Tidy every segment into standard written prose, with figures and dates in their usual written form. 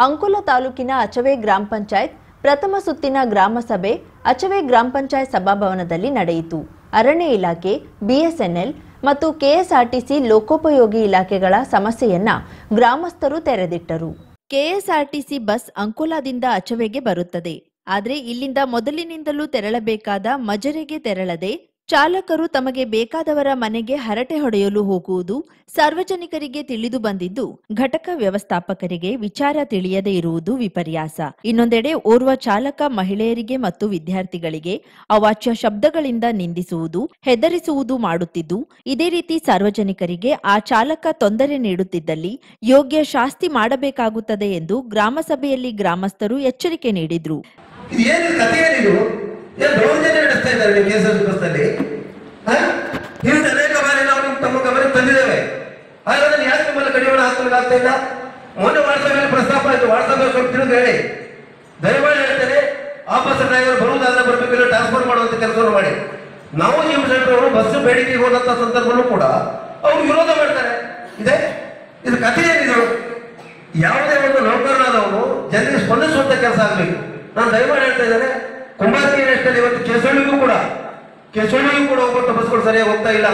ಅಂಕೋಲ ತಾಲೂಕಿನ ಅಚವೆ ಗ್ರಾಮ ಪಂಚಾಯತ್ ಪ್ರಥಮ ಸುತ್ತಿನ ಗ್ರಾಮ ಸಭೆ ಅಚವೆ ಗ್ರಾಮ ಪಂಚಾಯತ್ ಸಭಾಭವನದಲ್ಲಿ ನಡೆಯಿತು. ಅರಣ್ಯ ಇಲಾಖೆ, ಬಿಎಸ್ಎನ್ಎಲ್ ಮತ್ತು ಕೆಎಸ್ಆರ್ಟಿಸಿ ಲೋಕೋಪಯೋಗಿ ಇಲಾಖೆಗಳ ಸಮಸ್ಯೆಯನ್ನ ಗ್ರಾಮಸ್ಥರು ತೆರೆದಿಟ್ಟರು. ಕೆಎಸ್ಆರ್ಟಿಸಿ ಬಸ್ ಅಂಕೋಲಾದಿಂದ ಅಚವೆಗೆ ಬರುತ್ತದೆ. ಆದರೆ ಇಲ್ಲಿಂದ ಮೊದಲಿನಿಂದಲೂ ತೆರಳಬೇಕಾದ ಮಜರೆಗೆ ತೆರಳದೆ ಚಾಲಕರು ತಮಗೆ ಬೇಕಾದವರ ಮನೆಗೆ ಹರಟೆ ಹೊಡೆಯಲು ಹೋಗುವುದು ಸಾರ್ವಜನಿಕರಿಗೆ ತಿಳಿದು ಬಂದಿದ್ದು ಘಟಕ ವ್ಯವಸ್ಥಾಪಕರಿಗೆ ವಿಚಾರ ತಿಳಿಯದೇ ಇರುವುದು ವಿಪರ್ಯಾಸ. ಇನ್ನೊಂದೆಡೆ ಓರ್ವ ಚಾಲಕ ಮಹಿಳೆಯರಿಗೆ ಮತ್ತು ವಿದ್ಯಾರ್ಥಿಗಳಿಗೆ ಅವಾಚ್ಯ ಶಬ್ದಗಳಿಂದ ನಿಂದಿಸುವುದು, ಹೆದರಿಸುವುದು ಮಾಡುತ್ತಿದ್ದು, ಇದೇ ರೀತಿ ಸಾರ್ವಜನಿಕರಿಗೆ ಆ ಚಾಲಕ ತೊಂದರೆ ನೀಡುತ್ತಿದ್ದಲ್ಲಿ ಯೋಗ್ಯ ಶಾಸ್ತಿ ಮಾಡಬೇಕಾಗುತ್ತದೆ ಎಂದು ಗ್ರಾಮಸಭೆಯಲ್ಲಿ ಗ್ರಾಮಸ್ಥರು ಎಚ್ಚರಿಕೆ ನೀಡಿದ್ರು. ಅನೇಕ ಬಾರಿ ನಾವು ತಮ್ಮ ಗಮನಕ್ಕೆ ತಂದಿದ್ದೇವೆ. ಹಾಗಾದ್ರೆ ಯಾಕೆ ನಿಮ್ಮಲ್ಲಿ ಕಡಿವಾಣ ಹಾಕಲಾಗ್ತಾ ಇಲ್ಲ? ಮೊನ್ನೆ ವಾಟ್ಸಾಪ್ ಪ್ರಸ್ತಾಪ ಆಯಿತು. ವಾಟ್ಸಾಪ್ ಸ್ವಲ್ಪ ತಿಳಿದು ಹೇಳಿ, ದಯಮಾಡಿ ಹೇಳ್ತೇನೆ. ಆಫೀಸರ್ ಡ್ರೈವರ್ ಬರುವುದಾದ್ರೆ ಬರಬೇಕಿಲ್ಲ, ಟ್ರಾನ್ಸ್ಫರ್ ಮಾಡುವಂತ ಕೆಲಸವನ್ನು ಮಾಡಿ. ನಾವು ಜಿಮ್ ಸೆಂಟರ್ ಅವರು ಬಸ್ ಬೇಡಿಕೆಗೆ ಹೋದಂತ ಸಂದರ್ಭದಲ್ಲೂ ಕೂಡ ಅವರು ವಿರೋಧ ಮಾಡ್ತಾರೆ. ಇದು ಕಥೆ ಏನಿದು? ಯಾವುದೇ ಒಂದು ನೌಕರನಾದವನು ಜನರಿಗೆ ಸ್ಪಂದಿಸುವಂತ ಕೆಲಸ ಆಗಬೇಕು. ನಾನು ದಯಮಾಡಿ ಹೇಳ್ತಾ ಇದ್ದೇನೆ, ಕುಂಬಾರಗಿ ರೇಷ್ಠಲ್ಲಿ ಇವತ್ತು ಕೆಸಳಿಗೂ ಕೂಡ ಹೋಗುವಂತ ಬಸ್ಗಳು ಸರಿಯಾಗಿ ಹೋಗ್ತಾ ಇಲ್ಲ.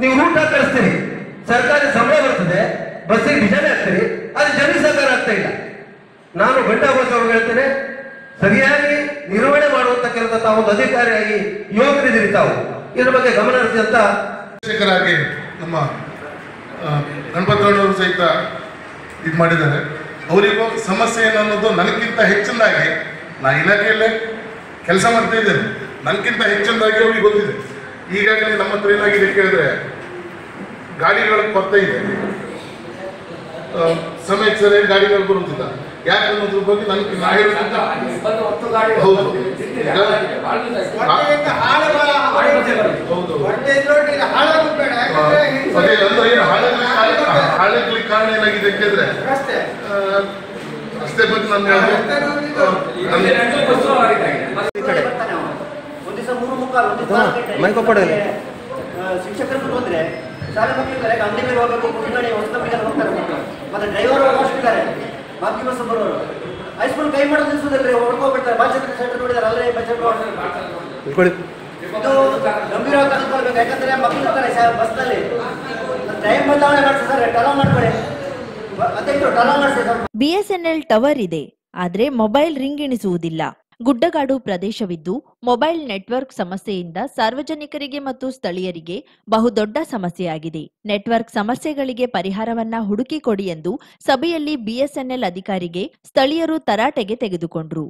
ನೀವು ರೂಟ್ ಹಾಕಿ ಕಳಿಸ್ತೀರಿ, ಸರ್ಕಾರಿ ಸಂಬಳ ಬರ್ತದೆ, ಬಸ್ಸಿಗೆ ಡಿಸೈನ್ ಹಾಕ್ತೀರಿ, ಅದು ಜನರಿಗೆ ಸಹಕಾರ ಆಗ್ತಾ ಇಲ್ಲ. ನಾನು ಘಂಟಾಘೋಷ ಅವ್ರಿಗೆ ಹೇಳ್ತೇನೆ, ಸರಿಯಾಗಿ ನಿರ್ವಹಣೆ ಮಾಡುವಂತ ಕೆಲಸ ತಾವು ಒಂದು ಅಧಿಕಾರಿಯಾಗಿ ಯೋಗ್ಯರಿದ್ದೀರಿ. ತಾವು ಇದ್ರ ಬಗ್ಗೆ ಗಮನ ಹರಿಸಿ ಅಂತ ಶಿಕ್ಷಕರಾಗಿ ನಮ್ಮ ಗಣಪತಣ್ಣವರು ಸಹಿತ ಇದು ಮಾಡಿದ್ದಾರೆ. ಅವರಿಗೂ ಸಮಸ್ಯೆ ಏನನ್ನೋದು ನನಗಿಂತ ಹೆಚ್ಚಿನದಾಗಿ ನಾನು ಇಲಾಖೆಯಲ್ಲೇ ಕೆಲಸ ಮಾಡ್ತಾ ಇದ್ದೇನೆ. ನನಗಿಂತ ಹೆಚ್ಚಿನದಾಗಿ ಅವ್ರಿಗೆ ಗೊತ್ತಿದೆ. ಈಗಾಗಲೇ ನಮ್ಮ ಹತ್ರ ಏನಾಗಿದೆ ಕೇಳಿದ್ರೆ, ಗಾಡಿಗಳ ಕೊರತೆ ಇದೆ, ಸಮಯಕ್ಕೆ ಸರಿಯಾಗಿ ಗಾಡಿಗಳು ಬರುತ್ತಿಲ್ಲ. ಯಾಕೆ ಅನ್ನೋದ್ರ ಬಗ್ಗೆ ನನಗೆ ನಾ ಹೇಳ್ತಿದ್ದ ಹೌದು ಅದೇ ಅಂದ್ರೆ ಏನು ಹಾಳಾಗ್ಲಿಕ್ಕೆ ಕಾರಣ ಏನಾಗಿದೆ ಕೇಳಿದ್ರೆ ರಸ್ತೆ ಬಗ್ಗೆ ನಾನು ಶಿಕ್ಷಕರು ಬಂದ್ರೆ ಶಾಲೆ ಮಕ್ಕಳಿದ್ದಾರೆ, ಅಂಗಡಿ ಮೇಲೆ ಹೋಗಬೇಕು, ಮುಂಗಡೆ ಹೊಸದಾಗಿ ಹೋಗ್ತಾರೆ, ಮತ್ತೆ ಡ್ರೈವರ್ ಹೋಗ್ತಿದ್ದಾರೆ, ಬಾಕಿ ಬಸ್ ಬರೋರು ಹೈಸ್ಕೂಲ್ ಕೈ ಮಾಡೋದು ನಿಲ್ಸೋದಲ್ರಿ, ಹೊಡ್ಕೋಗ್ಬಿಡ್ತಾರೆ. ಬಜೆಟ್ ಸೆಂಟರ್ ನೋಡಿದಾರೆ, ಅಲ್ಲೇ ಬಜೆಟ್ ಇದು ಗಂಭೀರವಾಗಿ ತೆಗೆದುಕೊಳ್ಬೇಕು. ಯಾಕಂದ್ರೆ ಮಕ್ಕಳು ಇರ್ತಾರೆ ಬಸ್ನಲ್ಲಿ, ಟೈಮ್ ಬದಲಾವಣೆ ಮಾಡ್ತೀವಿ ಸರ್, ಟರ್ನ್ ಮಾಡ್ಕೊಳ್ಳಿ, ಅದಕ್ಕೆ ಟರ್ನ್ ಮಾಡಿಸಿ ಸರ್. ಬಿಎಸ್ಎನ್ಎಲ್ ಟವರ್ ಇದೆ, ಆದ್ರೆ ಮೊಬೈಲ್ ರಿಂಗ್ ಎಣಿಸುವುದಿಲ್ಲ. ಗುಡ್ಡಗಾಡು ಪ್ರದೇಶವಿದ್ದು ಮೊಬೈಲ್ ನೆಟ್ವರ್ಕ್ ಸಮಸ್ಯೆಯಿಂದ ಸಾರ್ವಜನಿಕರಿಗೆ ಮತ್ತು ಸ್ಥಳೀಯರಿಗೆ ಬಹುದೊಡ್ಡ ಸಮಸ್ಯೆಯಾಗಿದೆ. ನೆಟ್ವರ್ಕ್ ಸಮಸ್ಯೆಗಳಿಗೆ ಪರಿಹಾರವನ್ನ ಹುಡುಕಿಕೊಡಿ ಎಂದು ಸಭೆಯಲ್ಲಿ ಬಿಎಸ್ಎನ್ಎಲ್ ಅಧಿಕಾರಿಗೆ ಸ್ಥಳೀಯರು ತರಾಟೆಗೆ ತೆಗೆದುಕೊಂಡ್ರು.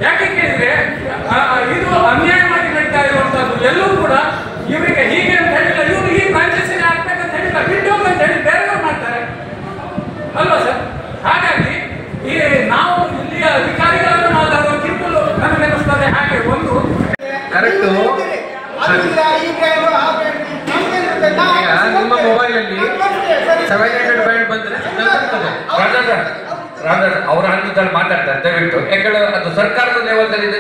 ಯಾಕೆ ಕೇಳಿದ್ರೆ ಇದು ಅನ್ಯಾಯವಾಗಿ ನಡೀತಾ ಇರುವಂತದ್ದು. ಎಲ್ಲೂ ಕೂಡ ಇವರಿಗೆ ಹೀಗೆ ಅಂತ ಹೇಳಿಲ್ಲ, ಇವರು ಈ ಫ್ರಾಂಚೈಸಿನ ಆಗ್ಬೇಕಂತ ಹೇಳಿಲ್ಲ, ಬಿಟ್ಟು ಅಂತ ಹೇಳಿ ಬೇರೆಯವರು ಮಾಡ್ತಾರೆ ಅಲ್ವಾ ಸರ್? ಹಾಗಾಗಿ ಈ ನಾವು ಇಲ್ಲಿಯ ಅಧಿಕಾರಿಗಳನ್ನು ಮಾತಾಡುವ ಕಿರುಕುಳು ನನಗನ್ನಿಸ್ತದೆ. ಹಾಗೆ ಒಂದು ಕರೆಕ್ಟು ನಿಮ್ಮ ಮೊಬೈಲಲ್ಲಿ 700 ಬ್ಯಾಂಡ್ ಬಂದ್ರೆ ಅವರ ಹಂತದಲ್ಲಿ ಮಾತಾಡ್ತಾರೆ ದಯವಿಟ್ಟು. ಯಾಕಂದ್ರೆ ಅದು ಸರ್ಕಾರದ ಲೆವೆಲ್ದಲ್ಲಿ ಇದೆ.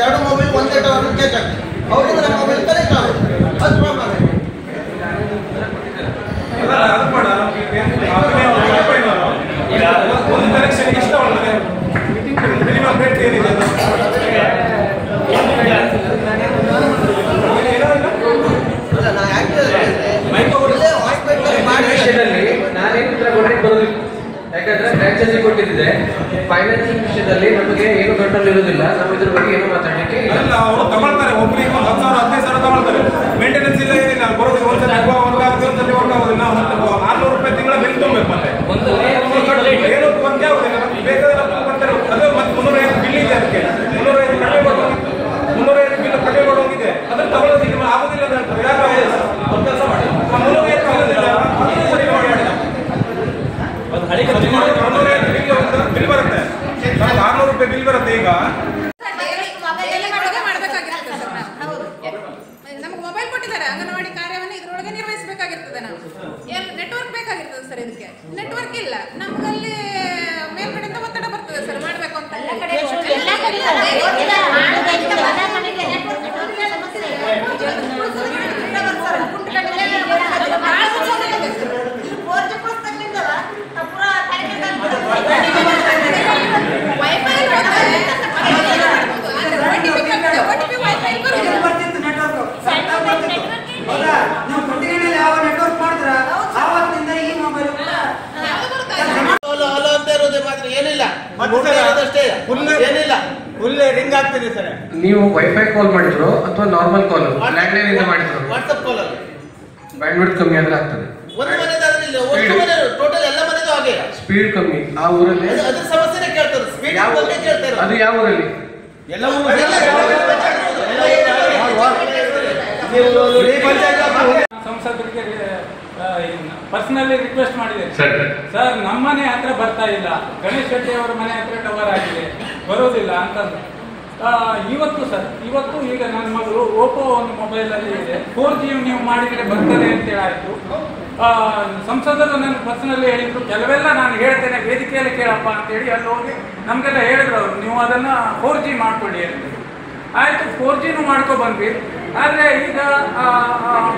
ಎರಡು ಮೊಬೈಲ್ ಒಂದೇ ಟವರ್ ಕೇಚ್ ಆಗ್ತದೆ, ಅವರಿಂದ ನಮ್ಮ ಮೊಬೈಲ್ ಕನೆಕ್ಟ್ ಆಗುತ್ತೆ. ಅದು ಪ್ರಾಬ್ಲಮ್. ಒಂದು ಕನೆಕ್ಷನ್ ಇಷ್ಟ ಒಳ್ಳೆ ಮಿನಿಮಮ್ ರೇಟ್ ಏನಿದೆ ನಾನೇನು ಉತ್ತರ ಕೊಡ್ಲಿಕ್ಕೆ ಬರೋದಿಲ್ಲ. ಯಾಕಂದ್ರೆ ಫ್ರಾಂಚೈಸಿ ಕೊಟ್ಟಿದ್ದೆ, ಫೈನಾನ್ಸಿಂಗ್ ವಿಷಯದಲ್ಲಿ ನಮಗೆ ಏನು ಕಂಟ್ರೋಲ್ ಇರೋದಿಲ್ಲ. ನಾವು ಇದ್ರ ಬಗ್ಗೆ ಏನು ಮಾತಾಡಲಿಕ್ಕೆ ಇಲ್ಲ. ಅವರು ತಗೊಳ್ತಾರೆ, ಒಬ್ಬರಿಗೆ 10,000 15,000 ತಗೊಳ್ತಾರೆ. ಮೇಂಟೆನೆನ್ಸ್ ಇಲ್ಲ, ಏನಿಲ್ಲ. ಬರೋದು ಒಂದ್ಸಲ ವರ್ಕ್ ಆಗೋದಿಲ್ಲ. 400 ರೂಪಾಯಿ ತಿಂಗಳ ಬಿಲ್ ತುಂಬಬೇಕು. ಮತ್ತೆ ಏನು ಒಂದೇ ಆಗೋದಿಲ್ಲ, ಬೇಕಾದ್ರೆ ಬರ್ತಾರೆ. ಅದು ಮತ್ತೆ 350 ಬಿಲ್ ಇದೆ, ಅದಕ್ಕೆ 350 ಕಡಿಮೆ ಬರೋದು, 350 ಬಿಲ್ ಕಡಿಮೆ ಬರೋದಿದೆ. ಅದನ್ನು ತಗೊಳ್ಳೋದು ನಿಮಗೆ ಆಗೋದಿಲ್ಲ ಅಂತ ಹೇಳ್ತಾರೆ. ಯಾಕೆ ಒಂದು ಕೆಲಸ ಮಾಡಿ, 350 ಆಗೋದಿಲ್ಲ, 350 ಬಿಲ್ ಬರುತ್ತೆ, 600 ರೂಪಾಯಿ ಬಿಲ್ ಬರುತ್ತೆ. ಈಗ ನಮಗೆ ಮೊಬೈಲ್ ಕೊಟ್ಟಿದ್ದಾರೆ, ಅಂಗನವಾಡಿ ಕಾರ್ಯವನ್ನು ಇದರೊಳಗೆ ನಿರ್ವಹಿಸಬೇಕಾಗಿರ್ತದೆ. ನಾವು ಆಗಿಲ್ಲ, ನಮಗಲ್ಲಿ ಮೇಲ್ಗಡೆಯಿಂದ ಒತ್ತಡ ಬರ್ತದೆ ಸರ್, ಮಾಡಬೇಕು ಅಂತ. ರಿಂಗ್ ಆಗ್ತಿದೆ ಸರ್. ನೀವು ವೈಫೈ ಕಾಲ್ ಮಾಡಿದ್ರು ಅಥವಾ ನಾರ್ಮಲ್ ಕಾಲ್ ಲ್ಯಾಂಡ್ಲೈನ್ ಇಂದ ಮಾಡಿದ್ರು? ವಾಟ್ಸ್ಆಪ್ ಕಾಲ್ ಅಲ್ಲಿ ಬ್ಯಾಂಡ್ವಿಡ್ತ್ ಕಮ್ಮಿ ಆದ್ರೆ ಆಗ್ತದೆ. ಒಂದು ಮನೆದಾದ್ರೆ ಇಲ್ಲ, ಒಂದು ಮನೆ ಟೋಟಲ್ ಎಲ್ಲ ಮನೆದು ಹಾಗೆ ಸ್ಪೀಡ್ ಕಮ್ಮಿ. ಆ ಊರಲ್ಲಿ ಅದ್ರ ಸಮಸ್ಯೆನೇ ಕೇಳ್ತಾರೆ, ಸ್ಪೀಡ್ ಬಗ್ಗೆ ಕೇಳ್ತಾರೆ. ಅದು ಯಾವ ಊರಲ್ಲಿ? ಎಲ್ಲ ಸಂಸದರಿಗೆ ಪರ್ಸನಲಿ ರಿಕ್ವೆಸ್ಟ್ ಮಾಡಿದೆ ಸರ್, ನಮ್ಮನೆ ಹತ್ರ ಬರ್ತಾ ಇಲ್ಲ, ಗಣೇಶ್ ಶೆಟ್ಟಿ ಅವರ ಮನೆ ಹತ್ರ ಟವರ್ ಆಗಿದೆ, ಬರೋದಿಲ್ಲ ಅಂತಂದು. ಇವತ್ತು ಈಗ ನನ್ನ ಮಗಳು ಓಪೋ ಒಂದು ಮೊಬೈಲಲ್ಲಿ ಇದೆ, 4G ನೀವು ಮಾಡಿದರೆ ಬರ್ತದೆ ಅಂತೇಳಿ ಆಯಿತು. ಸಂಸದರು ನನ್ನ ಪರ್ಸನಲಿ ಹೇಳಿದ್ರು, ಕೆಲವೆಲ್ಲ ನಾನು ಹೇಳ್ತೇನೆ ವೇದಿಕೆಯಲ್ಲಿ ಕೇಳಪ್ಪ ಅಂತೇಳಿ ಅಲ್ಲಿ ಹೋಗಿ ನಮಗೆಲ್ಲ ಹೇಳಿದ್ರು ಅವರು, ನೀವು ಅದನ್ನು 4G ಮಾಡ್ಕೊಳ್ಳಿ ಅಂತೇಳಿ. ಆಯಿತು, 4Gನೂ ಮಾಡ್ಕೊ ಬಂದ್ವಿ. ಆದರೆ ಈಗ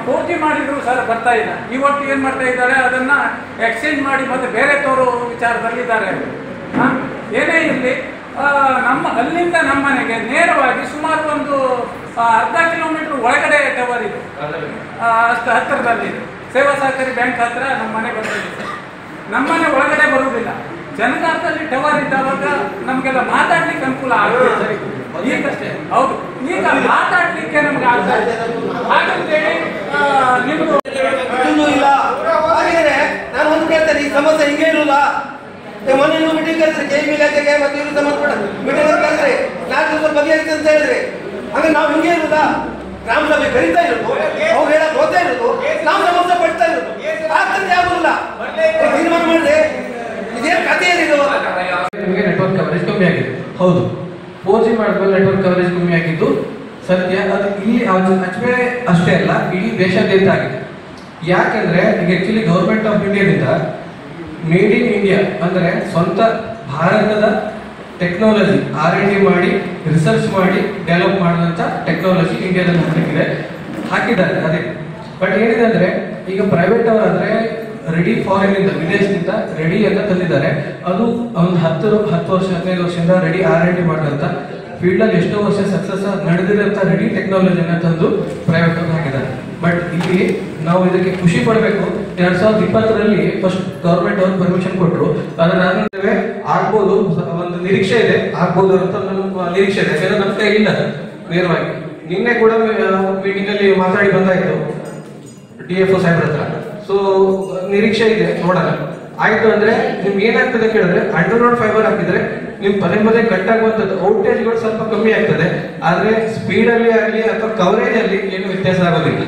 4G ಮಾಡಿದ್ರು ಸರ್ ಬರ್ತಾ ಇಲ್ಲ. ಇವತ್ತು ಏನು ಮಾಡ್ತಾ ಇದ್ದಾರೆ, ಅದನ್ನು ಎಕ್ಸ್ಚೇಂಜ್ ಮಾಡಿ ಮತ್ತೆ ಬೇರೆ ತೋರೋ ವಿಚಾರದಲ್ಲಿದ್ದಾರೆ. ಏನೇ ಇರಲಿ, ಅಲ್ಲಿಂದ ನಮ್ಮ ಮನೆಗೆ ನೇರವಾಗಿ ಸುಮಾರು ಒಂದು ಅರ್ಧ ಕಿಲೋಮೀಟರ್ ಒಳಗಡೆ ಟವರ್ ಇದೆ, ಅಷ್ಟು ಹತ್ತಿರದಲ್ಲಿ ಸೇವಾ ಸಹಕಾರಿ ಬ್ಯಾಂಕ್ ಹತ್ರ ನಮ್ಮ ಮನೆ ಬರ್ತಿದೆ. ನಮ್ಮನೆ ಒಳಗಡೆ ಬರುವುದಿಲ್ಲ. ಜನಗಾರದಲ್ಲಿ ಟವರ್ ಇದ್ದಾವಾಗ ನಮಗೆಲ್ಲ ಮಾತಾಡ್ಲಿಕ್ಕೆ ಅನುಕೂಲ ಆಗುತ್ತೆ. ಈಗಷ್ಟೇ ಹೌದು, ಈಗ ಮಾತಾಡ್ಲಿಕ್ಕೆ ನಮ್ಗೆ ಆಗ್ತಾ ಇದೆ. ಹಾಗಂತೇಳಿ ನಿಮ್ದು ಇಲ್ಲ ಹಾಗಿದ್ರೆ ನಾನು ಒಂದು ಕೇಳ್ತೇನೆ, ಈ ಸಮಸ್ಯೆ ಹಿಂಗೆ ಇರುವುದಾ? ಮೊನ್ನೆ ನೀವು ಮೀಟಿಂಗ್ ಕರೆದ್ರಿ, KEB ಇಲಾಖೆಗೆ ಮತ್ತೆ ಇವರು ಸಂಬಂಧಪಟ್ಟ ಮೀಟಿಂಗ್ ಕರೆದ್ರಿ, 4 ದಿವಸ ಬಗೆಹರಿಸಿ ಅಂತ ಹೇಳಿದ್ರಿ. ಹಂಗೆ ನಾವು ಹಿಂಗೆ ಇರುವುದಾ? ಗ್ರಾಮ ಸಭೆ ಕರೀತಾ ಇರೋದು, ಅವ್ರು ಹೇಳಕ್ ಹೋಗ್ತಾ ಇರೋದು, ನಾವು ಸಮಸ್ಯೆ ಪಡ್ತಾ ಇರೋದು, ಆಗ್ತದೆ ಯಾವುದೂ ಇಲ್ಲ. ತೀರ್ಮಾನ ಮಾಡಿದ್ರೆ ಇದೇನು ಕಥೆಯಲ್ಲಿ ನಿಮಗೆ ನೆಟ್ವರ್ಕ್ ಕವರೇಜ್ ಕಮ್ಮಿ ಆಗಿದೆ. ಹೌದು, 4G ಮಾಡಿದ್ಮೇಲೆ ನೆಟ್ವರ್ಕ್ ಕವರೇಜ್ ಕಮ್ಮಿ ಆಗಿದ್ದು ಸತ್ಯ. ಅದು ಇಲ್ಲಿ ಅಜ್ಮೆ ಅಷ್ಟೇ ಅಲ್ಲ, ಇಡೀ ದೇಶಾದ್ಯಂತ ಆಗಿದೆ. ಯಾಕಂದ್ರೆ ಈಗ ಆಕ್ಚುಲಿ ಗೌರ್ಮೆಂಟ್ ಆಫ್ ಇಂಡಿಯಾದಿಂದ ಮೇಡ್ ಇನ್ ಇಂಡಿಯಾ ಅಂದ್ರೆ ಸ್ವಂತ ಭಾರತದ ಟೆಕ್ನಾಲಜಿ R&D ಮಾಡಿ ರಿಸರ್ಚ್ ಮಾಡಿ ಡೆವಲಪ್ ಮಾಡಿದಂಥ ಟೆಕ್ನಾಲಜಿ ಇಂಡಿಯಾದಲ್ಲಿ ಹಾಕಿದ್ದಾರೆ ಅದೇ. ಬಟ್ ಏನಿದೆ ಅಂದ್ರೆ ಈಗ ಪ್ರೈವೇಟ್ ಅವರಾದ್ರೆ ರೆಡಿ ಫಾರಿನ್ ಇಂದ ವಿದೇಶದಿಂದ ರೆಡಿ ಅಂತ ತಂದಿದ್ದಾರೆ. ಅದು ಒಂದು 10 ವರ್ಷ 15 ವರ್ಷದಿಂದ ರೆಡಿ R&D ಮಾಡಿದಂಥ ಫೀಲ್ಡಲ್ಲಿ ಎಷ್ಟೋ ವರ್ಷ ಸಕ್ಸಸ್ ನಡೆದಿರೋಂಥ ರೆಡಿ ಟೆಕ್ನಾಲಜಿನ ತಂದು ಪ್ರೈವೇಟ್ ಅವ್ರು ಹಾಕಿದ್ದಾರೆ. ಬಟ್ ಇಲ್ಲಿ ನಾವು ಇದಕ್ಕೆ ಖುಷಿ ಪಡಬೇಕು. 2020ರಲ್ಲಿ ಫಸ್ಟ್ ಗೌರ್ಮೆಂಟ್ ಅವರು ಪರ್ಮಿಷನ್ ಕೊಟ್ಟರು. ಅದನ್ನ ಆಗ್ಬೋದು, ಒಂದು ನಿರೀಕ್ಷೆ ಇದೆ, ಆಗ್ಬೋದು ಅಂತ ನಮ್ಮ ನಿರೀಕ್ಷೆ ಇದೆ. ಯಾಕಂದ್ರೆ ನಮ್ಮ ಕೈ ಇಲ್ಲ ನೇರವಾಗಿ. ನಿನ್ನೆ ಕೂಡ ಮೀಟಿಂಗ್ ಅಲ್ಲಿ ಮಾತಾಡಿ ಬಂದಾಯ್ತು DFO ಸಾಹೇಬ್ರ ಹತ್ರ. ಸೊ ನಿರೀಕ್ಷೆ ಇದೆ, ನೋಡೋಣ. ಆಯ್ತು ಅಂದ್ರೆ ನಿಮ್ಗೆ ಏನಾಗ್ತದೆ ಕೇಳಿದ್ರೆ, ಅಂಡರ್ಗ್ರೌಂಡ್ ಫೈಬರ್ ಹಾಕಿದ್ರೆ ನಿಮ್ ಪದೇ ಕಟ್ ಆಗುವಂಥದ್ದು ಔಟೇಜ್ಗಳು ಸ್ವಲ್ಪ ಕಮ್ಮಿ ಆಗ್ತದೆ. ಆದ್ರೆ ಸ್ಪೀಡ್ ಅಲ್ಲಿ ಆಗಲಿ ಅಥವಾ ಕವರೇಜ್ ಅಲ್ಲಿ ಏನು ವ್ಯತ್ಯಾಸ ಆಗೋದಿಲ್ಲ.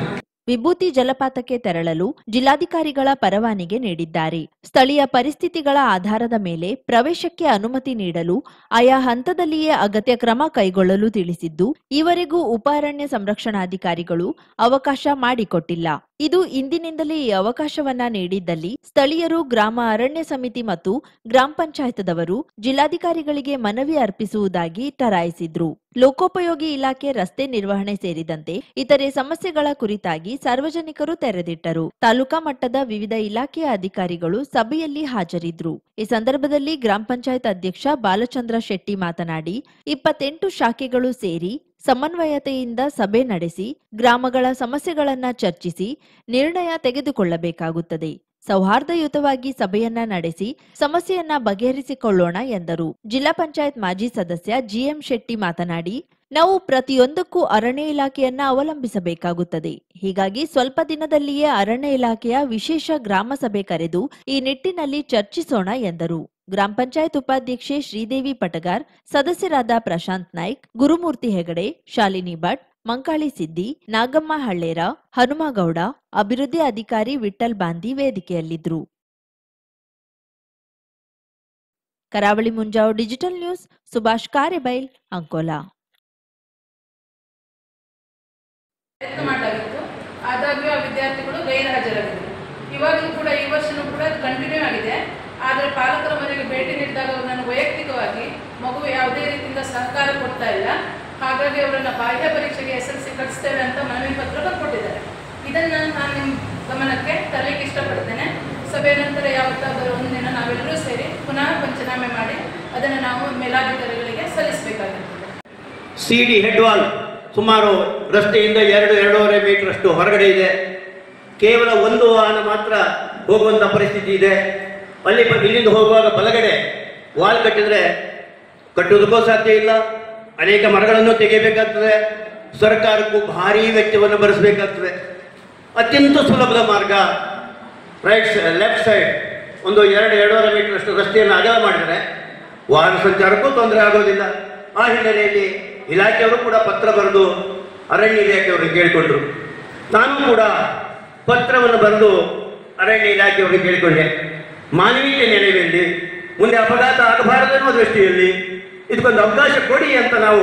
ವಿಭೂತಿ ಜಲಪಾತಕ್ಕೆ ತೆರಳಲು ಜಿಲ್ಲಾಧಿಕಾರಿಗಳ ಪರವಾನಗಿ ನೀಡಿದ್ದಾರೆ. ಸ್ಥಳೀಯ ಪರಿಸ್ಥಿತಿಗಳ ಆಧಾರದ ಮೇಲೆ ಪ್ರವೇಶಕ್ಕೆ ಅನುಮತಿ ನೀಡಲು ಆಯಾ ಹಂತದಲ್ಲಿಯೇ ಅಗತ್ಯ ಕ್ರಮ ಕೈಗೊಳ್ಳಲು ತಿಳಿಸಿದ್ದು, ಈವರೆಗೂ ಉಪ ಅರಣ್ಯ ಸಂರಕ್ಷಣಾಧಿಕಾರಿಗಳು ಅವಕಾಶ ಮಾಡಿಕೊಟ್ಟಿಲ್ಲ. ಇದು ಇಂದಿನಿಂದಲೇ ಈ ಅವಕಾಶವನ್ನ ನೀಡಿದ್ದಲ್ಲಿ ಸ್ಥಳೀಯರು, ಗ್ರಾಮ ಅರಣ್ಯ ಸಮಿತಿ ಮತ್ತು ಗ್ರಾಮ ಪಂಚಾಯತದವರು ಜಿಲ್ಲಾಧಿಕಾರಿಗಳಿಗೆ ಮನವಿ ಅರ್ಪಿಸುವುದಾಗಿ ಟರಾಯಿಸಿದ್ರು. ಲೋಕೋಪಯೋಗಿ ಇಲಾಖೆ, ರಸ್ತೆ ನಿರ್ವಹಣೆ ಸೇರಿದಂತೆ ಇತರೆ ಸಮಸ್ಯೆಗಳ ಕುರಿತಾಗಿ ಸಾರ್ವಜನಿಕರು ತೆರೆದಿಟ್ಟರು. ತಾಲೂಕಾ ಮಟ್ಟದ ವಿವಿಧ ಇಲಾಖೆಯ ಅಧಿಕಾರಿಗಳು ಸಭೆಯಲ್ಲಿ ಹಾಜರಿದ್ರು. ಈ ಸಂದರ್ಭದಲ್ಲಿ ಗ್ರಾಮ ಪಂಚಾಯತ್ ಅಧ್ಯಕ್ಷ ಬಾಲಚಂದ್ರ ಶೆಟ್ಟಿ ಮಾತನಾಡಿ, 28 ಶಾಖೆಗಳು ಸೇರಿ ಸಮನ್ವಯತೆಯಿಂದ ಸಭೆ ನಡೆಸಿ ಗ್ರಾಮಗಳ ಸಮಸ್ಯೆಗಳನ್ನ ಚರ್ಚಿಸಿ ನಿರ್ಣಯ ತೆಗೆದುಕೊಳ್ಳಬೇಕಾಗುತ್ತದೆ. ಸೌಹಾರ್ದಯುತವಾಗಿ ಸಭೆಯನ್ನ ನಡೆಸಿ ಸಮಸ್ಯೆಯನ್ನ ಬಗೆಹರಿಸಿಕೊಳ್ಳೋಣ ಎಂದರು. ಜಿಲ್ಲಾ ಪಂಚಾಯತ್ ಮಾಜಿ ಸದಸ್ಯ GM ಶೆಟ್ಟಿ ಮಾತನಾಡಿ, ನಾವು ಪ್ರತಿಯೊಂದಕ್ಕೂ ಅರಣ್ಯ ಇಲಾಖೆಯನ್ನ ಅವಲಂಬಿಸಬೇಕಾಗುತ್ತದೆ. ಹೀಗಾಗಿ ಸ್ವಲ್ಪ ದಿನದಲ್ಲಿಯೇ ಅರಣ್ಯ ಇಲಾಖೆಯ ವಿಶೇಷ ಗ್ರಾಮ ಸಭೆ ಕರೆದು ಈ ನಿಟ್ಟಿನಲ್ಲಿ ಚರ್ಚಿಸೋಣ ಎಂದರು. ಗ್ರಾಮ ಪಂಚಾಯತ್ ಉಪಾಧ್ಯಕ್ಷೆ ಶ್ರೀದೇವಿ ಪಟಗಾರ್, ಸದಸ್ಯರಾದ ಪ್ರಶಾಂತ್ ನಾಯ್ಕ್, ಗುರುಮೂರ್ತಿ ಹೆಗಡೆ, ಶಾಲಿನಿ ಭಟ್, ಮಂಕಾಳಿ ಸಿದ್ದಿ, ನಾಗಮ್ಮ ಹಳ್ಳೇರ, ಹನುಮಗೌಡ, ಅಭಿವೃದ್ಧಿ ಅಧಿಕಾರಿ ವಿಠಲ್ ಬಾಂದಿ ವೇದಿಕೆಯಲ್ಲಿದ್ದರು. ಕರಾವಳಿ ಮುಂಜಾವು ಡಿಜಿಟಲ್ ನ್ಯೂಸ್, ಸುಭಾಷ್ ಕಾರೆಬೈಲ್, ಅಂಕೋಲಾ. ಮಾಡಲಾಗಿತ್ತು, ಆದಾಗ್ಯೂ ಆ ವಿದ್ಯಾರ್ಥಿಗಳು ಗೈರು ಹಾಜರಾಗಿದ್ದರು. ಇವಾಗಲೂ ಕೂಡ ಈ ವರ್ಷನೂ ಕೂಡ ಅದು ಕಂಟಿನ್ಯೂ ಆಗಿದೆ. ಆದರೆ ಪಾಲಕರ ಮನೆಗೆ ಭೇಟಿ ನೀಡಿದಾಗ ಅವರು ನನಗೆ ವೈಯಕ್ತಿಕವಾಗಿ ಮಗು ಯಾವುದೇ ರೀತಿಯಿಂದ ಸಹಕಾರ ಕೊಡ್ತಾ ಇಲ್ಲ, ಹಾಗಾಗಿ ಅವರನ್ನು ಬಾಹ್ಯ ಪರೀಕ್ಷೆಗೆ SLC ಕಳಿಸ್ತೇವೆ ಅಂತ ಮನವಿ ಪತ್ರ ಬರ್ಕೊಟ್ಟಿದ್ದಾರೆ. ಇದನ್ನು ನಾನು ನಿಮ್ಮ ಗಮನಕ್ಕೆ ತರಲಿಕ್ಕೆ ಇಷ್ಟಪಡ್ತೇನೆ. ಸಭೆ ನಂತರ ಯಾವತ್ತಾದರೂ ಒಂದಿನ ನಾವೆಲ್ಲರೂ ಸೇರಿ ಪುನಃ ಪಂಚನಾಮೆ ಮಾಡಿ ಅದನ್ನು ನಾವು ಮೇಲಾಧಿಕಾರಿಗಳಿಗೆ ಸಲ್ಲಿಸಬೇಕಾಗಿರ್ತದೆ. CD ಹೆಡ್ ವಾಲ್ ಸುಮಾರು ರಸ್ತೆಯಿಂದ 2-2.5 ಮೀಟರ್ ಅಷ್ಟು ಹೊರಗಡೆ ಇದೆ. ಕೇವಲ ಒಂದು ವಾಹನ ಮಾತ್ರ ಹೋಗುವಂಥ ಪರಿಸ್ಥಿತಿ ಇದೆ. ಇಲ್ಲಿಂದ ಹೋಗುವಾಗ ಬಲಗಡೆ ವಾಲ್ ಕಟ್ಟುವುದಕ್ಕೂ ಸಾಧ್ಯ ಇಲ್ಲ. ಅನೇಕ ಮರಗಳನ್ನು ತೆಗೆಯಬೇಕಾಗ್ತದೆ. ಸರ್ಕಾರಕ್ಕೂ ಭಾರೀ ವೆಚ್ಚವನ್ನು ಭರಿಸಬೇಕಾಗ್ತದೆ. ಅತ್ಯಂತ ಸುಲಭದ ಮಾರ್ಗ ಲೆಫ್ಟ್ ಸೈಡ್ ಒಂದು 2-2.5 ಮೀಟರ್ ಅಷ್ಟು ರಸ್ತೆಯನ್ನು ಅಗಲ ಮಾಡಿದರೆ ವಾಹನ ಸಂಚಾರಕ್ಕೂ ತೊಂದರೆ ಆಗೋದಿಲ್ಲ. ಆ ಹಿನ್ನೆಲೆಯಲ್ಲಿ ಇಲಾಖೆಯವರು ಕೂಡ ಪತ್ರ ಬರೆದು ಅರಣ್ಯ ಇಲಾಖೆಯವರಿಗೆ ಕೇಳಿಕೊಂಡ್ರು. ನಾನು ಕೂಡ ಪತ್ರವನ್ನು ಬರೆದು ಅರಣ್ಯ ಇಲಾಖೆಯವರಿಗೆ ಕೇಳಿಕೊಂಡೆ. ಮಾನವೀಯ ನೆಲೆಯಲ್ಲಿ ಮುಂದೆ ಅಪಘಾತ ಆಗಬಾರದು ಅನ್ನೋ ದೃಷ್ಟಿಯಲ್ಲಿ ಇದಕ್ಕೊಂದು ಅವಕಾಶ ಕೊಡಿ ಅಂತ ನಾವು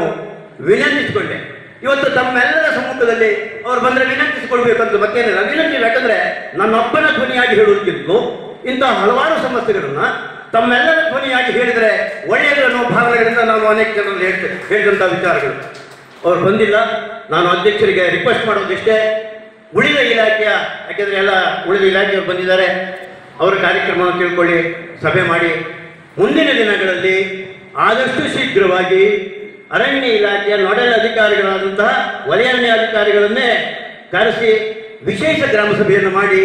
ವಿನಂತಿಸಿಕೊಂಡೆ. ಇವತ್ತು ತಮ್ಮೆಲ್ಲರ ಸಮ್ಮುಖದಲ್ಲಿ ಅವರು ಬಂದರೆ ವಿನಂತಿಸಿಕೊಳ್ಬೇಕಂತ ಮತ್ತೇನಿಲ್ಲ. ವಿನಂತಿ ಯಾಕಂದ್ರೆ ನನ್ನೊಬ್ಬನ ಧ್ವನಿಯಾಗಿ ಹೇಳುವುದಕ್ಕಿಂತಲೂ ಇಂತಹ ಹಲವಾರು ಸಮಸ್ಯೆಗಳನ್ನ ತಮ್ಮೆಲ್ಲರ ಧ್ವನಿಯಾಗಿ ಹೇಳಿದರೆ ಒಳ್ಳೆಯದು ಅನ್ನೋ ಭಾವನೆಗಳಿಂದ ನಾನು ಅನೇಕ ಜನರಲ್ಲಿ ಹೇಳಿದಂಥ ವಿಚಾರಗಳು. ಅವರು ಬಂದಿಲ್ಲ. ನಾನು ಅಧ್ಯಕ್ಷರಿಗೆ ರಿಕ್ವೆಸ್ಟ್ ಮಾಡೋದಿಷ್ಟೇ, ಉಳಿದ ಇಲಾಖೆಯ, ಯಾಕೆಂದರೆ ಎಲ್ಲ ಉಳಿದ ಇಲಾಖೆಯವರು ಬಂದಿದ್ದಾರೆ, ಅವರ ಕಾರ್ಯಕ್ರಮವನ್ನು ತಿಳ್ಕೊಳ್ಳಿ, ಸಭೆ ಮಾಡಿ ಮುಂದಿನ ದಿನಗಳಲ್ಲಿ ಆದಷ್ಟು ಶೀಘ್ರವಾಗಿ ಅರಣ್ಯ ಇಲಾಖೆಯ ನೋಡಲ್ ಅಧಿಕಾರಿಗಳಾದಂತಹ ವಲಯಾರಣ್ಯಾಧಿಕಾರಿಗಳನ್ನೇ ಕರೆಸಿ ವಿಶೇಷ ಗ್ರಾಮ ಸಭೆಯನ್ನು ಮಾಡಿ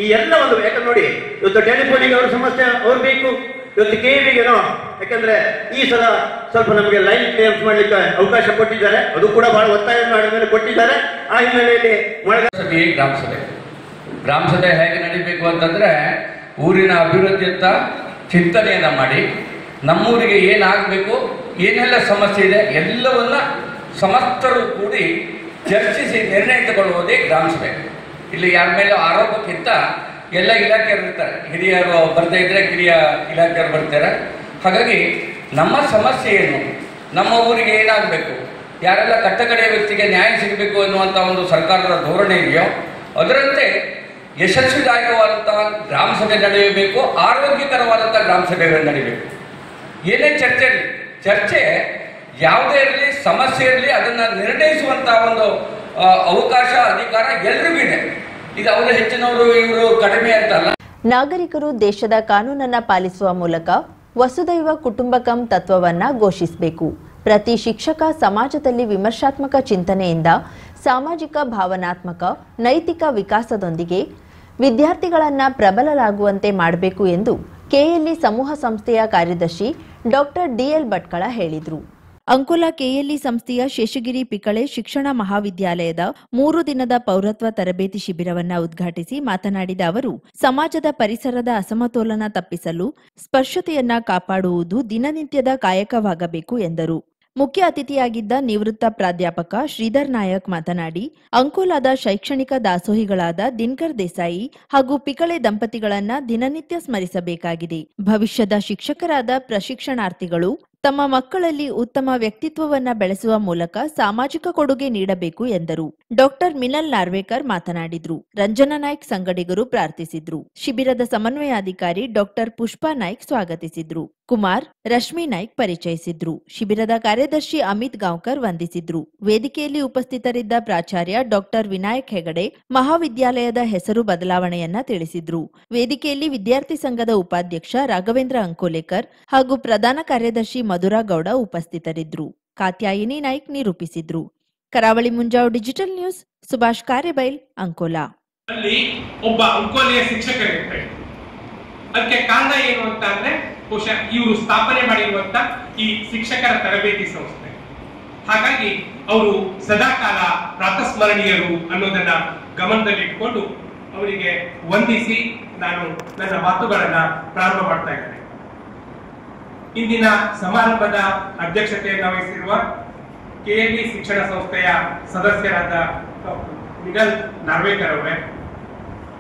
ಈ ಎಲ್ಲ ಒಂದು, ಯಾಕಂದ್ರೆ ನೋಡಿ ಇವತ್ತು ಟೆಲಿಫೋನಿಗೆ ಅವ್ರ ಸಮಸ್ಯೆ ಅವ್ರು ಬೇಕು, ಇವತ್ತು KEBಗೇನೋ ಯಾಕಂದ್ರೆ ಈ ಸಲ ಸ್ವಲ್ಪ ನಮಗೆ ಲೈನ್ ಕ್ಲಿಯರೆನ್ಸ್ ಮಾಡಲಿಕ್ಕೆ ಅವಕಾಶ ಕೊಟ್ಟಿದ್ದಾರೆ, ಅದು ಕೂಡ ಬಹಳ ಒತ್ತಾಯ ಮಾಡಿದ ಮೇಲೆ ಕೊಟ್ಟಿದ್ದಾರೆ. ಆ ಹಿನ್ನೆಲೆಯಲ್ಲಿ ಸಭೆ ಗ್ರಾಮ ಸಭೆ ಹೇಗೆ ನಡೀಬೇಕು ಅಂತಂದ್ರೆ ಊರಿನ ಅಭಿವೃದ್ಧಿಯತ್ತ ಚಿಂತನೆಯನ್ನ ಮಾಡಿ ನಮ್ಮೂರಿಗೆ ಏನಾಗಬೇಕು, ಏನೆಲ್ಲ ಸಮಸ್ಯೆ ಇದೆ ಎಲ್ಲವನ್ನ ಸಮಸ್ತರು ಕೂಡಿ ಚರ್ಚಿಸಿ ನಿರ್ಣಯ ತಗೊಳ್ಳುವುದೇ ಗ್ರಾಮ ಸಭೆ. ಇಲ್ಲಿ ಯಾರ ಮೇಲೆ ಆರೋಪಕ್ಕಿಂತ ಎಲ್ಲ ಇಲಾಖೆಯವರು ಇರ್ತಾರೆ. ಹಿರಿಯರು ಬರದೇ ಇದ್ರೆ ಕಿರಿಯ ಇಲಾಖೆಯವರು ಬರ್ತಾರೆ. ಹಾಗಾಗಿ ನಮ್ಮ ಸಮಸ್ಯೆ ಏನು, ನಮ್ಮ ಊರಿಗೆ ಏನಾಗಬೇಕು, ಯಾರೆಲ್ಲ ಕಟ್ಟಕಡೆಯ ವ್ಯಕ್ತಿಗೆ ನ್ಯಾಯ ಸಿಗಬೇಕು ಎನ್ನುವಂಥ ಒಂದು ಸರ್ಕಾರದ ಧೋರಣೆ ಇದೆಯೋ ಅದರಂತೆ ಯಶಸ್ವಿದಾಯಕವಾದಂತಹ ಗ್ರಾಮ ಸಭೆ ನಡೆಯಬೇಕು, ಆರೋಗ್ಯಕರವಾದಂಥ ಗ್ರಾಮ ಸಭೆಗಳು ನಡೀಬೇಕು. ಏನೇ ಚರ್ಚೆ ಇರಲಿ, ಚರ್ಚೆ ಯಾವುದೇ ಇರಲಿ, ಸಮಸ್ಯೆ ಇರಲಿ, ಅದನ್ನು ನಿರ್ಣಯಿಸುವಂಥ ಒಂದು ಅವಕಾಶ ಅಧಿಕಾರ ಎಲ್ರಿಗೂ ಇದೆ. ಇದು ಅವರು ಹೆಚ್ಚಿನವರು ಇವರು ಕಡಿಮೆ ಅಂತಲ್ಲ. ನಾಗರಿಕರು ದೇಶದ ಕಾನೂನನ್ನ ಪಾಲಿಸುವ ಮೂಲಕ ವಸುದೈವ ಕುಟುಂಬಕಂ ತತ್ವವನ್ನ ಘೋಷಿಸಬೇಕು. ಪ್ರತಿ ಶಿಕ್ಷಕ ಸಮಾಜದಲ್ಲಿ ವಿಮರ್ಶಾತ್ಮಕ ಚಿಂತನೆಯಿಂದ ಸಾಮಾಜಿಕ, ಭಾವನಾತ್ಮಕ, ನೈತಿಕ ವಿಕಾಸದೊಂದಿಗೆ ವಿದ್ಯಾರ್ಥಿಗಳನ್ನ ಪ್ರಬಲರಾಗುವಂತೆ ಮಾಡಬೇಕು ಎಂದು ಕೆಎಲ್ಇ ಸಮೂಹ ಸಂಸ್ಥೆಯ ಕಾರ್ಯದರ್ಶಿ ಡಾಕ್ಟರ್ DL ಭಟ್ಕಳ ಹೇಳಿದರು. ಅಂಕೋಲಾ ಕೆಎಲ್ಇ ಸಂಸ್ಥೆಯ ಶೇಷಗಿರಿ ಪಿಕಳೆ ಶಿಕ್ಷಣ ಮಹಾವಿದ್ಯಾಲಯದ 3 ದಿನದ ಪೌರತ್ವ ತರಬೇತಿ ಶಿಬಿರವನ್ನು ಉದ್ಘಾಟಿಸಿ ಮಾತನಾಡಿದ ಅವರು, ಸಮಾಜದ ಪರಿಸರದ ಅಸಮತೋಲನ ತಪ್ಪಿಸಲು ಸ್ಪರ್ಶತೆಯನ್ನ ಕಾಪಾಡುವುದು ದಿನನಿತ್ಯದ ಕಾಯಕವಾಗಬೇಕು ಎಂದರು. ಮುಖ್ಯ ಅತಿಥಿಯಾಗಿದ್ದ ನಿವೃತ್ತ ಪ್ರಾಧ್ಯಾಪಕ ಶ್ರೀಧರ್ ನಾಯಕ್ ಮಾತನಾಡಿ, ಅಂಕೋಲಾದ ಶೈಕ್ಷಣಿಕ ದಾಸೋಹಿಗಳಾದ ದಿನಕರ್ ದೇಸಾಯಿ ಹಾಗೂ ಪಿಕಳೆ ದಂಪತಿಗಳನ್ನ ದಿನನಿತ್ಯ ಸ್ಮರಿಸಬೇಕಾಗಿದೆ. ಭವಿಷ್ಯದ ಶಿಕ್ಷಕರಾದ ಪ್ರಶಿಕ್ಷಣಾರ್ಥಿಗಳು ತಮ್ಮ ಮಕ್ಕಳಲ್ಲಿ ಉತ್ತಮ ವ್ಯಕ್ತಿತ್ವವನ್ನ ಬೆಳೆಸುವ ಮೂಲಕ ಸಾಮಾಜಿಕ ಕೊಡುಗೆ ನೀಡಬೇಕು ಎಂದರು. ಡಾಕ್ಟರ್ ಮಿನಲ್ ನಾರ್ವೇಕರ್ ಮಾತನಾಡಿದ್ರು. ರಂಜನಾ ನಾಯ್ಕ್ ಸಂಗಡಿಗರು ಪ್ರಾರ್ಥಿಸಿದ್ರು. ಶಿಬಿರದ ಸಮನ್ವಯಾಧಿಕಾರಿ ಡಾಕ್ಟರ್ ಪುಷ್ಪಾ ನಾಯ್ಕ್ ಸ್ವಾಗತಿಸಿದ್ರು. ಕುಮಾರ್, ರಶ್ಮಿ ನಾಯ್ಕ್ ಪರಿಚಯಿಸಿದ್ರು. ಶಿಬಿರದ ಕಾರ್ಯದರ್ಶಿ ಅಮಿತ್ ಗಾಂವ್ಕರ್ ವಂದಿಸಿದ್ರು. ವೇದಿಕೆಯಲ್ಲಿ ಉಪಸ್ಥಿತರಿದ್ದ ಪ್ರಾಚಾರ್ಯ ಡಾಕ್ಟರ್ ವಿನಾಯಕ್ ಹೆಗಡೆ ಮಹಾವಿದ್ಯಾಲಯದ ಹೆಸರು ಬದಲಾವಣೆಯನ್ನ ತಿಳಿಸಿದ್ರು. ವೇದಿಕೆಯಲ್ಲಿ ವಿದ್ಯಾರ್ಥಿ ಸಂಘದ ಉಪಾಧ್ಯಕ್ಷ ರಾಘವೇಂದ್ರ ಅಂಕೋಲೇಕರ್ ಹಾಗೂ ಪ್ರಧಾನ ಕಾರ್ಯದರ್ಶಿ ಮಧುರಾ ಗೌಡ ಉಪಸ್ಥಿತರಿದ್ದರು. ಕಾತ್ಯಾಯಿನಿ ನಾಯ್ಕ್ ನಿರೂಪಿಸಿದ್ರು. ಕರಾವಳಿ ಮುಂಜಾವು ಡಿಜಿಟಲ್ ನ್ಯೂಸ್, ಸುಭಾಷ್ ಕಾರೆಬೈಲ್, ಅಂಕೋಲಾ. ಒಬ್ಬ ಅಂಕೋಲೆಯ ಶಿಕ್ಷಕರಿರ್ತಾರೆ. ಅದಕ್ಕೆ ಕಾರಣ ಏನು ಅಂತ ಅಂದ್ರೆ ಬಹುಶಃ ಇವರು ಸ್ಥಾಪನೆ ಮಾಡಿರುವಂತ ಈ ಶಿಕ್ಷಕರ ತರಬೇತಿ ಸಂಸ್ಥೆ. ಹಾಗಾಗಿ ಅವರು ಸದಾಕಾಲ ಪ್ರಾತಸ್ಮರಣೀಯರು ಅನ್ನೋದನ್ನ ಗಮನದಲ್ಲಿಟ್ಟುಕೊಂಡು ಅವರಿಗೆ ವಂದಿಸಿ ನಾನು ನನ್ನ ಮಾತುಗಳನ್ನ ಪ್ರಾರಂಭ ಮಾಡ್ತಾ ಇದ್ದೇನೆ. ಇಂದಿನ ಸಮಾರಂಭದ ಅಧ್ಯಕ್ಷತೆಯನ್ನು ವಹಿಸಿರುವ ಕೆಎಲ್ಇ ಶಿಕ್ಷಣ ಸಂಸ್ಥೆಯ ಸದಸ್ಯರಾದ ಮಿನಲ್ ನಾರ್ವೇಕರ್ ಅವರೇ,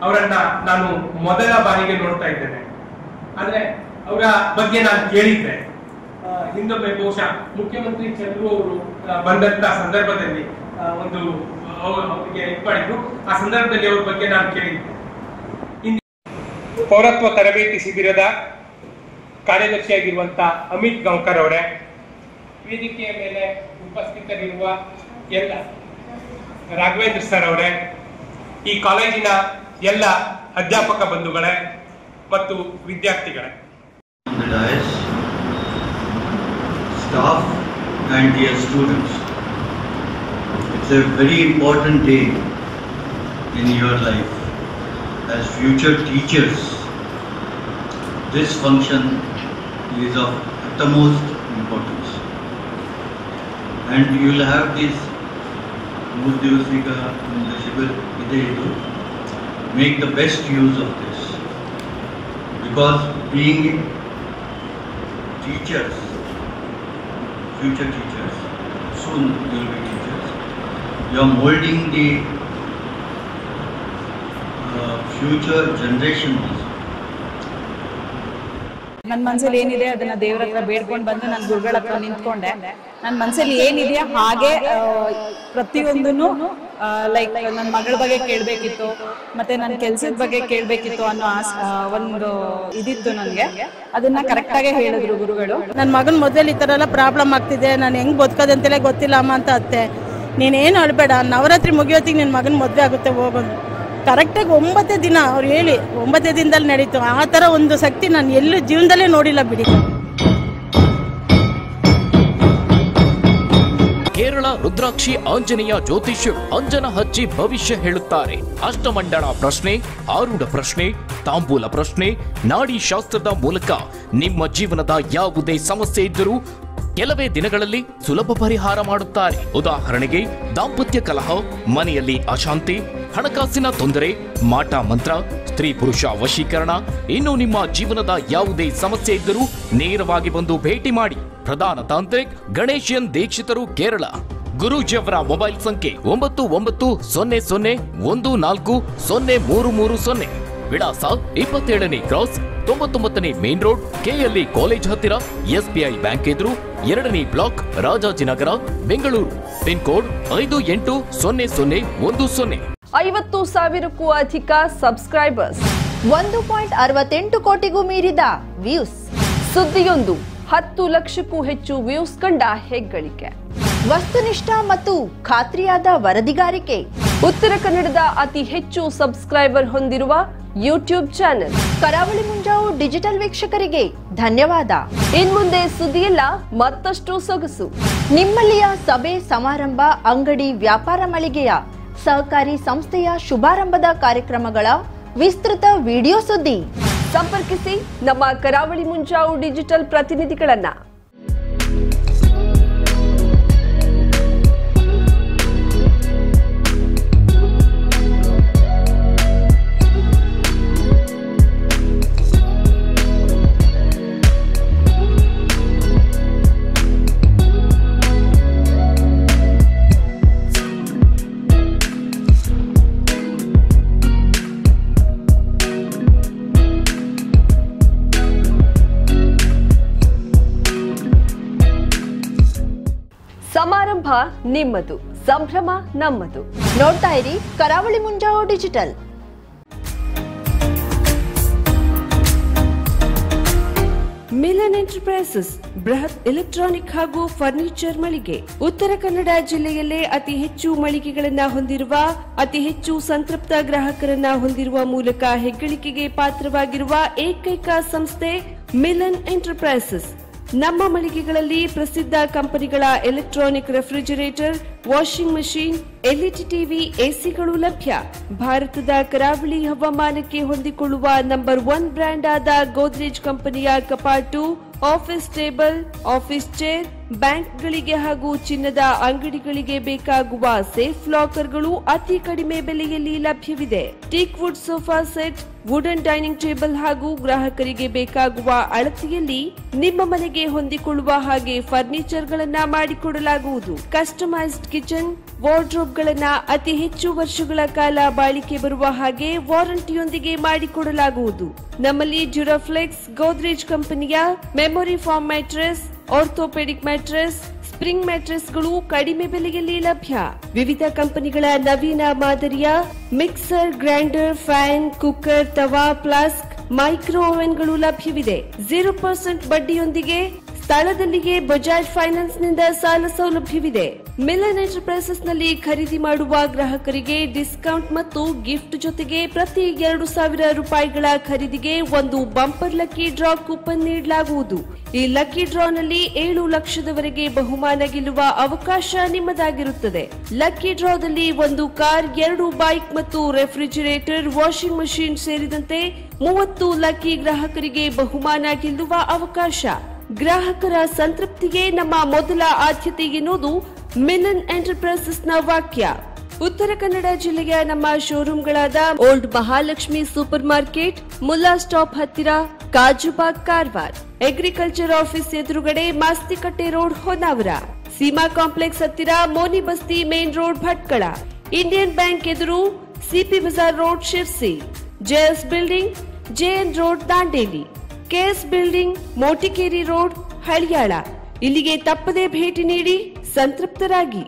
ಅವರನ್ನ ನಾನು ಮೊದಲ ಬಾರಿಗೆ ನೋಡ್ತಾ ಇದ್ದೇನೆ. ಆದ್ರೆ ಅವರ ಬಗ್ಗೆ ನಾನು ಕೇಳಿದ್ದೆ. ಹಿಂದೊಮ್ಮೆ ಬಹುಶಃ ಮುಖ್ಯಮಂತ್ರಿ ಚಂದ್ರು ಅವರು ಬಂದಂತ ಸಂದರ್ಭದಲ್ಲಿ ಒಂದು ಅವರಿಗೆ ಮಾಡಿದ್ರು. ಆ ಸಂದರ್ಭದಲ್ಲಿ ಅವ್ರ ಬಗ್ಗೆ ನಾನು ಕೇಳಿದ್ದೆ. ಪೌರತ್ವ ತರಬೇತಿ ಶಿಬಿರದ ಕಾರ್ಯದರ್ಶಿಯಾಗಿರುವಂತ ಅಮಿತ್ ಗಾಂವ್ಕರ್ ಅವರೇ, ವೇದಿಕೆಯ ಮೇಲೆ ಉಪಸ್ಥಿತರಿರುವ ಎಲ್ಲ ರಾಘವೇಂದ್ರ ಸರ್ ಅವರೇ, ಈ ಕಾಲೇಜಿನ ಎಲ್ಲ ಅಧ್ಯಾಪಕ ಬಂಧುಗಳೇ ಮತ್ತು ವಿದ್ಯಾರ್ಥಿಗಳೇ, staff and dear students, it's a very important day in your life as future teachers. This function is of utmost importance, and you will have this make the best use of this, because being teachers, future teachers, soon you will be teachers, you are molding the future generation also. ನನ್ನ ಮನಸ್ಸಲ್ಲಿ ಏನಿದೆ ಅದನ್ನ ದೇವರ ಹತ್ರ ಬೇಡ್ಕೊಂಡು ಬಂದು ನಾನು ಗುರುಗಳ ಹತ್ರ ನಿಂತ್ಕೊಂಡೆ. ನನ್ನ ಮನಸ್ಸಲ್ಲಿ ಏನಿದೆಯಾ ಹಾಗೆ ಪ್ರತಿಯೊಂದನ್ನು ಲೈಕ್ ನನ್ನ ಮಗಳ ಬಗ್ಗೆ ಕೇಳಬೇಕಿತ್ತು, ಮತ್ತೆ ನನ್ನ ಕೆಲಸದ ಬಗ್ಗೆ ಕೇಳಬೇಕಿತ್ತು ಅನ್ನೋ ಒಂದು ಇದಿತ್ತು ನನಗೆ. ಅದನ್ನ ಕರೆಕ್ಟಾಗೆ ಹೇಳಿದ್ರು ಗುರುಗಳು. ನನ್ನ ಮಗನ ಮದುವೆಲಿ ಈ ಥರ ಎಲ್ಲ ಪ್ರಾಬ್ಲಮ್ ಆಗ್ತಿದೆ, ನಾನು ಹೆಂಗೆ ಬದುಕೋದಂತೆಲ್ಲ ಗೊತ್ತಿಲ್ಲ ಅಮ್ಮ ಅಂತ ಅತ್ತೆ. ನೀನೇನು ಅಳ್ಬೇಡ, ನವರಾತ್ರಿ ಮುಗಿಯೋತ್ತಿಗೆ ನಿನ್ನ ಮಗನ ಮದುವೆ ಆಗುತ್ತೆ ಹೋಗೋದು. ಕರೆಕ್ಟಾಗಿ 9 ದಿನ ಅವ್ರು ಹೇಳಿ 9 ದಿನದಲ್ಲಿ ನಡೀತು. ಆ ಥರ ಒಂದು ಶಕ್ತಿ ನಾನು ಎಲ್ಲೂ ಜೀವನದಲ್ಲೇ ನೋಡಿಲ್ಲ ಬಿಡಿ. ಕೇರಳ ರುದ್ರಾಕ್ಷಿ ಆಂಜನೇಯ ಜ್ಯೋತಿಷ್ಯರು ಅಂಜನ ಹಚ್ಚಿ ಭವಿಷ್ಯ ಹೇಳುತ್ತಾರೆ. ಅಷ್ಟಮಂಡಳ ಪ್ರಶ್ನೆ, ಆರೂಢ ಪ್ರಶ್ನೆ, ತಾಂಬೂಲ ಪ್ರಶ್ನೆ, ನಾಡಿ ಶಾಸ್ತ್ರದ ಮೂಲಕ ನಿಮ್ಮ ಜೀವನದ ಯಾವುದೇ ಸಮಸ್ಯೆ ಇದ್ದರೂ ಕೆಲವೇ ದಿನಗಳಲ್ಲಿ ಸುಲಭ ಪರಿಹಾರ ಮಾಡುತ್ತಾರೆ. ಉದಾಹರಣೆಗೆ ದಾಂಪತ್ಯ ಕಲಹ, ಮನೆಯಲ್ಲಿ ಅಶಾಂತಿ, ಹಣಕಾಸಿನ ತೊಂದರೆ, ಮಾಟ ಮಂತ್ರ, ಸ್ತ್ರೀ ಪುರುಷ ವಶೀಕರಣ, ಇನ್ನು ನಿಮ್ಮ ಜೀವನದ ಯಾವುದೇ ಸಮಸ್ಯೆ ಇದ್ದರೂ ನೇರವಾಗಿ ಬಂದು ಭೇಟಿ ಮಾಡಿ. ಪ್ರಧಾನ ತಾಂತ್ರಿಕ್ ಗಣೇಶನ್ ದೀಕ್ಷಿತರು, ಕೇರಳ. ಗುರೂಜಿಯವರ ಮೊಬೈಲ್ ಸಂಖ್ಯೆ 9914014033. ವಿಳಾಸ 27ನೇ ಕ್ರಾಸ್, 99ನೇ ಮೇನ್ ರೋಡ್, ಕೆಎಲ್ಇ ಕಾಲೇಜ್ ಹತ್ತಿರ, ಎಸ್ಬಿಐ ಬ್ಯಾಂಕ್ ಎದುರು, 2ನೇ block, Rajajinagar, Bengaluru. Pin code 580010. 50,000ಕ್ಕೂ ಅಧಿಕ ಸಬ್ಸ್ಕ್ರೈಬರ್ಸ್, 1.68 ಕೋಟಿಗೂ ಮೀರಿದ ವ್ಯೂಸ್. ಸುದ್ದಿಯೊಂದು 10 ಲಕ್ಷಕ್ಕೂ ಹೆಚ್ಚು ವ್ಯೂಸ್ ಕಂಡ ಹೆಗ್ಗಳಿಕೆ. ವಸ್ತುನಿಷ್ಠ ಮತ್ತು ಖಾತ್ರಿಯಾದ ವರದಿಗಾರಿಕೆ. ಉತ್ತರ ಕನ್ನಡದ ಅತಿ ಹೆಚ್ಚು ಸಬ್ಸ್ಕ್ರೈಬರ್ ಹೊಂದಿರುವ ಯೂಟ್ಯೂಬ್ ಚಾನೆಲ್ ಕರಾವಳಿ ಮುಂಜಾವು ಡಿಜಿಟಲ್ ವೀಕ್ಷಕರಿಗೆ ಧನ್ಯವಾದ. ಇನ್ಮುಂದೆ ಸುದ್ದಿಯೆಲ್ಲ ಮತ್ತಷ್ಟು ಸೊಗಸು. ನಿಮ್ಮಲ್ಲಿಯ ಸಭೆ ಸಮಾರಂಭ, ಅಂಗಡಿ ವ್ಯಾಪಾರ ಮಳಿಗೆಯ, ಸಹಕಾರಿ ಸಂಸ್ಥೆಯ ಶುಭಾರಂಭದ ಕಾರ್ಯಕ್ರಮಗಳ ವಿಸ್ತೃತ ವಿಡಿಯೋ ಸುದ್ದಿ. ಸಂಪರ್ಕಿಸಿ ನಮ್ಮ ಕರಾವಳಿ ಮುಂಜಾವು ಡಿಜಿಟಲ್ ಪ್ರತಿನಿಧಿಗಳನ್ನ. ಸಮಾರಂಭ ನಿಮ್ಮದು, ಸಂಭ್ರಮ ನಮ್ಮದು. ನೋಡ್ತಾ ಇರಿ ಕರಾವಳಿ ಮುಂಜಾವು ಡಿಜಿಟಲ್. ಮಿಲನ್ ಎಂಟರ್ಪ್ರೈಸಸ್ ಬೃಹತ್ ಎಲೆಕ್ಟ್ರಾನಿಕ್ ಹಾಗೂ ಫರ್ನಿಚರ್ ಮಳಿಗೆ. ಉತ್ತರ ಕನ್ನಡ ಜಿಲ್ಲೆಯಲ್ಲೇ ಅತಿ ಹೆಚ್ಚು ಮಳಿಗೆಗಳನ್ನ ಹೊಂದಿರುವ, ಅತಿ ಹೆಚ್ಚು ಸಂತೃಪ್ತ ಗ್ರಾಹಕರನ್ನ ಹೊಂದಿರುವ ಮೂಲಕ ಹೆಗ್ಗಳಿಕೆಗೆ ಪಾತ್ರವಾಗಿರುವ ಏಕೈಕ ಸಂಸ್ಥೆ ಮಿಲನ್ ಎಂಟರ್ಪ್ರೈಸಸ್. ನಮ್ಮ ಮಳಿಗೆಗಳಲ್ಲಿ ಪ್ರಸಿದ್ಧ ಕಂಪನಿಗಳ electronic refrigerator, washing machine, LED TV, ಎಸಿಗಳು ಲಭ್ಯ. ಭಾರತದ ಕರಾವಳಿ ಹವಾಮಾನಕ್ಕೆ ಹೊಂದಿಕೊಳ್ಳುವ ನಂಬರ್ 1 ಬ್ರ್ಯಾಂಡ್ ಆದ ಗೋದ್ರೇಜ್ ಕಂಪನಿಯ ಕಪಾಟು, ಆಫೀಸ್ ಟೇಬಲ್, ಆಫೀಸ್ ಚೇರ್, ಬ್ಯಾಂಕ್ಗಳಿಗೆ ಹಾಗೂ ಚಿನ್ನದ ಅಂಗಡಿಗಳಿಗೆ ಬೇಕಾಗುವ ಸೇಫ್ ಲಾಕರ್ಗಳು ಅತಿ ಕಡಿಮೆ ಬೆಲೆಯಲ್ಲಿ ಲಭ್ಯವಿದೆ. Teak wood sofa set, wooden dining table ಹಾಗೂ ಗ್ರಾಹಕರಿಗೆ ಬೇಕಾಗುವ ಅಳತೆಯಲ್ಲಿ ನಿಮ್ಮ ಮನೆಗೆ ಹೊಂದಿಕೊಳ್ಳುವ ಹಾಗೆ ಫರ್ನಿಚರ್ ಗಳನ್ನ ಮಾಡಿಕೊಡಲಾಗುವುದು. ಕಸ್ಟಮೈಸ್ಡ್ ಕಿಚನ್, ವಾರ್ಡ್ರೋಬ್ ಗಳನ್ನ ಅತಿ ಹೆಚ್ಚು ವರ್ಷಗಳ ಕಾಲ ಬಾಳಿಕೆ ಬರುವ ಹಾಗೆ ವಾರಂಟಿಯೊಂದಿಗೆ ಮಾಡಿಕೊಡಲಾಗುವುದು. ನಮ್ಮಲ್ಲಿ ಡ್ಯೂರಾಫ್ಲೆಕ್ಸ್, ಗೋದ್ರೇಜ್ ಕಂಪನಿಯ memory foam mattress, orthopedic mattress, spring ಮ್ಯಾಟ್ರೆಸ್ಗಳು ಕಡಿಮೆ ಬೆಲೆಯಲ್ಲಿ ಲಭ್ಯ. ವಿವಿಧ ಕಂಪನಿಗಳ ನವೀನ ಮಾದರಿಯ ಮಿಕ್ಸರ್, ಗ್ರೈಂಡರ್, ಫ್ಯಾನ್, ಕುಕ್ಕರ್, ತವಾ, ಫ್ಲಾಸ್ಕ್, ಮೈಕ್ರೋ ಓವೆನ್ಗಳು ಲಭ್ಯವಿದೆ. 0% ಬಡ್ಡಿಯೊಂದಿಗೆ ಸ್ಥಳದಲ್ಲಿಯೇ ಬಜಾಜ್ ಫೈನಾನ್ಸ್ನಿಂದ ಸಾಲ ಸೌಲಭ್ಯವಿದೆ. ಮಿಲನ್ ಎಂಟರ್ಪ್ರೈಸಸ್ ನಲ್ಲಿ ಖರೀದಿ ಮಾಡುವ ಗ್ರಾಹಕರಿಗೆ ಡಿಸ್ಕೌಂಟ್ ಮತ್ತು ಗಿಫ್ಟ್ ಜೊತೆಗೆ ಪ್ರತಿ 2,000 ರೂಪಾಯಿಗಳ ಖರೀದಿಗೆ ಒಂದು ಬಂಪರ್ ಲಕ್ಕಿ ಡ್ರಾ ಕೂಪನ್ ನೀಡಲಾಗುವುದು. ಈ ಲಕ್ಕಿ ಡ್ರಾನಲ್ಲಿ 7 ಲಕ್ಷದವರೆಗೆ ಬಹುಮಾನ ಗೆಲ್ಲುವ ಅವಕಾಶ ನಿಮ್ಮದಾಗಿರುತ್ತದೆ. ಲಕ್ಕಿ ಡ್ರಾದಲ್ಲಿ 1 ಕಾರ್, 2 ಬೈಕ್ ಮತ್ತು ರೆಫ್ರಿಜಿರೇಟರ್, ವಾಷಿಂಗ್ ಮಷಿನ್ ಸೇರಿದಂತೆ 30 ಲಕ್ಕಿ ಗ್ರಾಹಕರಿಗೆ ಬಹುಮಾನ ಗೆಲ್ಲುವ ಅವಕಾಶ. ಗ್ರಾಹಕರ ಸಂತೃಪ್ತಿಗೆ ನಮ್ಮ ಮೊದಲ ಆದ್ಯತೆ ಎನ್ನುವುದು ಮಿಲನ್ ಎಂಟರ್ಪ್ರೈಸಸ್ನ ವಾಕ್ಯ. ಉತ್ತರ ಕನ್ನಡ ಜಿಲ್ಲೆಯ ನಮ್ಮ ಶೋರೂಮ್ಗಳಾದ old Mahalakshmi super market, Mulla stop ಹತ್ತಿರ, ಕಾಜುಬಾಗ್ ಕಾರವಾರ, ಅಗ್ರಿಕಲ್ಚರ್ ಆಫೀಸ್ ಎದುರುಗಡೆ ಮಾಸ್ತಿಕಟ್ಟೆ ರೋಡ್ ಹೊನ್ನಾವರ, ಸೀಮಾ ಕಾಂಪ್ಲೆಕ್ಸ್ ಹತ್ತಿರ Moni Basti main road Bhatkal, Indian bank ಎದುರು CP Bazar road Sirsi, JS building JN road Dandeli, KS building Motikeri road Haliyal. ಇಲ್ಲಿಗೆ ತಪ್ಪದೇ ಭೇಟಿ ನೀಡಿ ಸಂತೃಪ್ತರಾಗಿ.